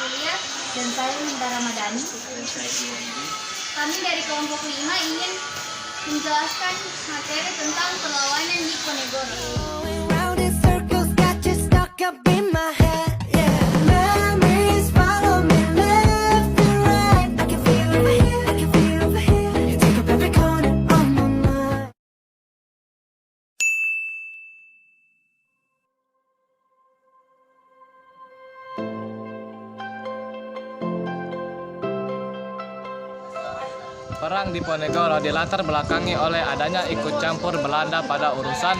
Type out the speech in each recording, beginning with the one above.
Aulia dan saya Minta Ramadhani. Kami dari kelompok 5 ingin menjelaskan materi tentang perlawanan di Ponegoro. Perang di Ponegoro dilatar belakangi oleh adanya ikut campur Belanda pada urusan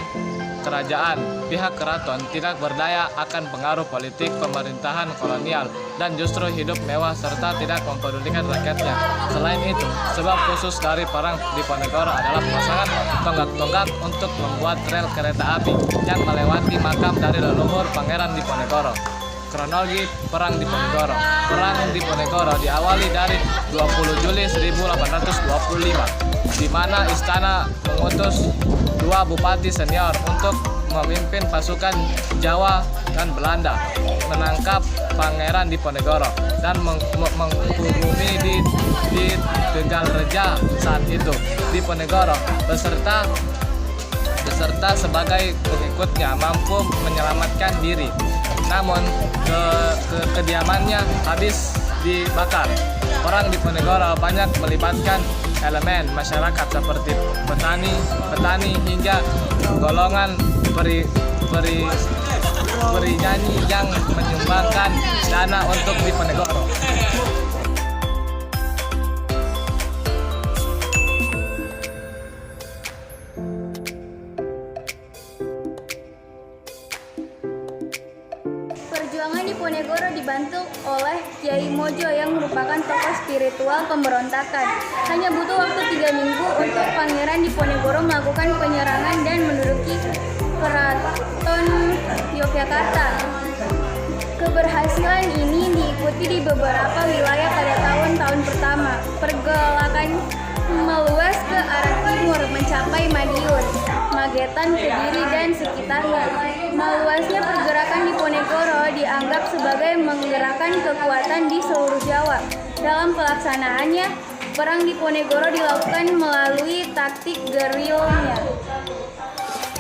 kerajaan. Pihak keraton tidak berdaya akan pengaruh politik pemerintahan kolonial dan justru hidup mewah serta tidak mempedulikan rakyatnya. Selain itu, sebab khusus dari perang di Ponegoro adalah pemasangan tonggak-tonggak untuk membuat rel kereta api yang melewati makam dari leluhur Pangeran Diponegoro. Kronologi Perang Diponegoro. Perang Diponegoro diawali dari 20 Juli 1825, di mana istana mengutus 2 bupati senior untuk memimpin pasukan Jawa dan Belanda menangkap Pangeran Diponegoro dan menghubungi di Tegalreja saat itu. Diponegoro beserta sebagai pengikutnya mampu menyelamatkan diri, namun kediamannya habis dibakar. Perang Diponegoro banyak melibatkan elemen masyarakat seperti petani hingga golongan perinyanyi yang menyumbangkan dana untuk Diponegoro. Perjuangan Diponegoro dibantu oleh Kiai Mojo yang merupakan tokoh spiritual pemberontakan. Hanya butuh waktu 3 minggu untuk Pangeran Diponegoro melakukan penyerangan dan menduduki Keraton Yogyakarta. Keberhasilan ini diikuti di beberapa wilayah pada tahun-tahun pertama. Pergolakan meluas ke arah timur mencapai Madiun, Magetan, Kediri, dan sekitarnya. Meluasnya pergerakan Diponegoro dianggap sebagai menggerakkan kekuatan di seluruh Jawa. Dalam pelaksanaannya, perang Diponegoro dilakukan melalui taktik gerilya.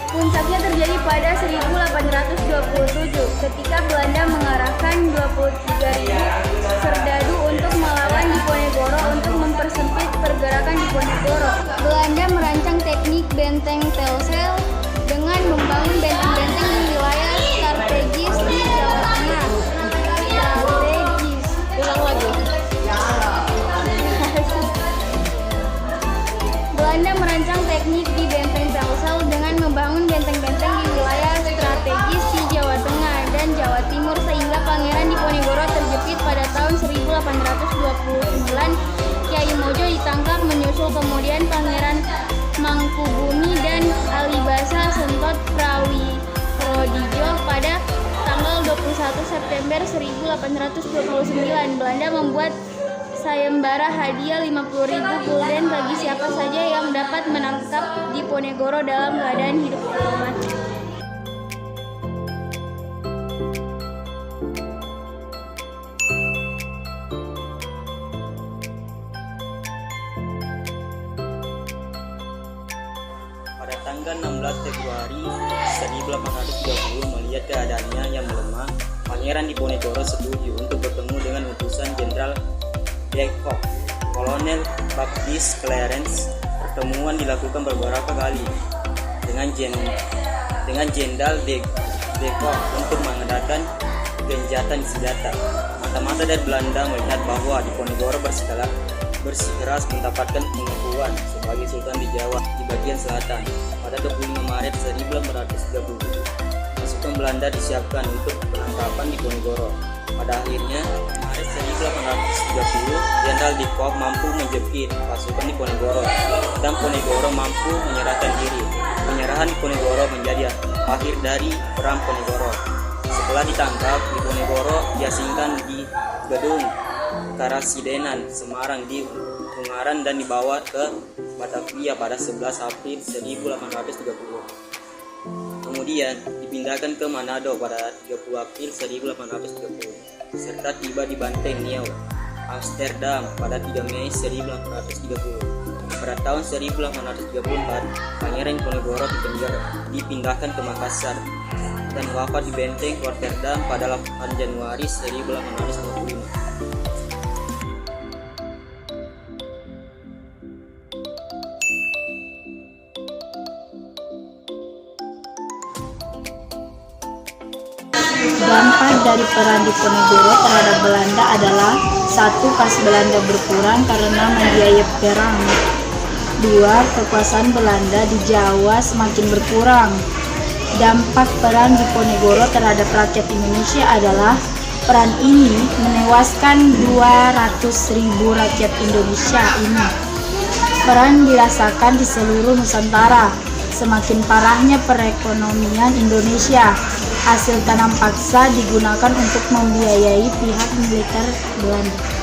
Puncaknya terjadi pada 1827 ketika Belanda mengarahkan 23.000 serdadu untuk melawan Diponegoro untuk mempersempit pergerakan Diponegoro. Belanda merancang teknik benteng Telsel dengan membangun benteng-benteng di wilayah strategis di Jawa Tengah. Belanda merancang teknik di benteng Telsel dengan membangun benteng-benteng di wilayah strategis di Jawa Tengah dan Jawa Timur sehingga Pangeran Diponegoro terjepit pada tahun 1829. Kiai Mojo ditangkap, menyusul kemudian Pangeran Mangkubumi dan Alibasa Sentot Prawirodijo pada tanggal 21 September 1829. Belanda membuat sayembara hadiah 50.000 gulden bagi siapa saja yang dapat menangkap Diponegoro dalam keadaan hidup atau mati. Pada tanggal 16 Februari 1830 melihat keadaannya yang melemah, Pangeran Diponegoro setuju untuk bertemu dengan utusan Jenderal De Kock, Kolonel Baptiste Clarence. Pertemuan dilakukan beberapa kali dengan Jenderal De Kock untuk mengadakan gencatan senjata. Mata-mata dari Belanda melihat bahwa Diponegoro bersikeras mendapatkan pengakuan sebagai Sultan di Jawa di bagian selatan. Pada 25 Maret 1830, pasukan Belanda disiapkan untuk penangkapan Diponegoro. Pada akhirnya, Maret 1830, Jenderal De Kock mampu menjepit pasukan Diponegoro dan Ponegoro mampu menyerahkan diri. Penyerahan Diponegoro menjadi akhir dari Perang Ponegoro. Setelah ditangkap, Diponegoro diasingkan di gedung Karasidenan Semarang di Ungaran dan dibawa ke Batavia pada 11 April 1830. kemudian dipindahkan ke Manado pada 30 April 1830 serta tiba di Banteng Nieu, Amsterdam pada 3 Mei 1830. Pada tahun 1834, Pangeran Diponegoro dipindahkan ke Makassar dan wafat di Benteng Rotterdam pada 8 Januari 1855. Dampak dari perang Diponegoro terhadap Belanda adalah: 1. Kas Belanda berkurang karena membiayai perang. 2. Kekuasaan Belanda di Jawa semakin berkurang. Dampak perang Diponegoro terhadap rakyat Indonesia adalah: perang ini menewaskan 200.000 rakyat Indonesia ini. Perang dirasakan di seluruh Nusantara. Semakin parahnya perekonomian Indonesia. Hasil tanam paksa digunakan untuk membiayai pihak militer Belanda.